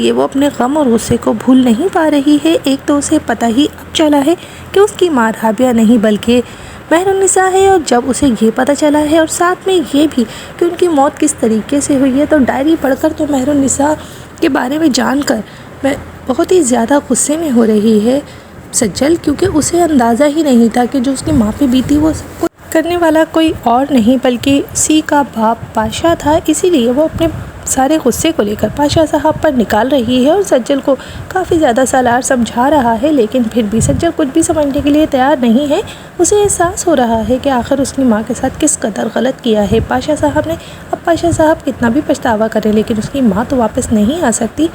یہ وہ اپنے غم اور غصے کو بھول نہیں پا رہی ہے۔ ایک تو اسے پتہ ہی اب چلا ہے کہ اس کی ماں رابعہ نہیں بلکہ مہر النساء ہے، اور جب اسے یہ پتہ چلا ہے اور ساتھ میں یہ بھی کہ ان کی موت کس طریقے سے ہوئی ہے، تو ڈائری پڑھ کر تو مہر النساء کے بارے میں جان کر میں بہت ہی زیادہ غصے میں ہو رہی ہے سجل، کیونکہ اسے اندازہ ہی نہیں تھا کہ جو اس کی ماں پہ بیتی وہ سب کچھ کرنے والا کوئی اور نہیں بلکہ اسی کا باپ پاشا تھا۔ اسی لیے وہ اپنے سارے غصے کو لے کر پاشا صاحب پر نکال رہی ہے اور سجل کو کافی زیادہ سالار سمجھا رہا ہے، لیکن پھر بھی سجل کچھ بھی سمجھنے کے لیے تیار نہیں ہے۔ اسے احساس ہو رہا ہے کہ آخر اس کی ماں کے ساتھ کس قدر غلط کیا ہے پاشا صاحب نے۔ اب پاشا صاحب کتنا بھی پچھتاوا کرے لیکن اس کی ماں تو واپس نہیں آ سکتی۔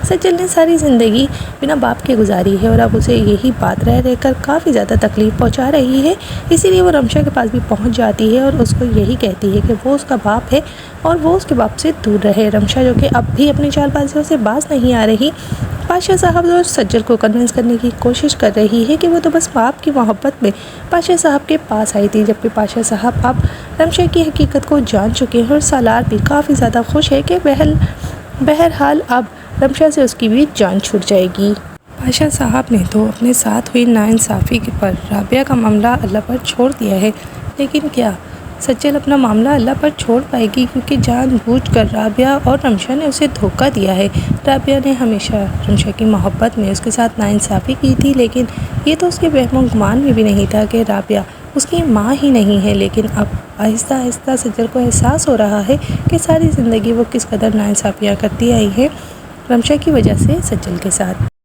سجل نے ساری زندگی بنا باپ کے گزاری ہے اور اب اسے یہی بات رہ کر کافی زیادہ تکلیف پہنچا رہی ہے۔ اسی لیے وہ رمشا کے پاس بھی پہنچ جاتی ہے اور اس کو یہی کہتی ہے کہ وہ اس کا باپ ہے اور وہ اس کے باپ سے دور رہے۔ رمشا جو کہ اب بھی اپنی چال بازیوں سے باز نہیں آ رہی، پاشا صاحب اور سجل کو کنونس کرنے کی کوشش کر رہی ہے کہ وہ تو بس باپ کی محبت میں پاشا صاحب کے پاس آئی تھی، جبکہ پاشا صاحب اب رمشا کی حقیقت کو جان چکے ہیں اور سالار بھی کافی زیادہ خوش ہے کہ بہرحال اب رمشا سے اس کی بھی جان چھوٹ جائے گی۔ پاشا صاحب نے تو اپنے ساتھ ہوئی ناانصافی پر رابعہ کا معاملہ اللہ پر چھوڑ دیا ہے، لیکن کیا سجل اپنا معاملہ اللہ پر چھوڑ پائے گی؟ کیونکہ جان بوجھ کر رابعہ اور رمشا نے اسے دھوکہ دیا ہے۔ رابعہ نے ہمیشہ رمشا کی محبت میں اس کے ساتھ ناانصافی کی تھی، لیکن یہ تو اس کے وہم و گمان میں بھی نہیں تھا کہ رابعہ اس کی ماں ہی نہیں ہے۔ لیکن اب آہستہ آہستہ سجل کو احساس ہو رہا ہے کہ ساری زندگی وہ کس قدر ناانصافیاں کرتی آئی ہے رمشا کی وجہ سے سجل کے ساتھ۔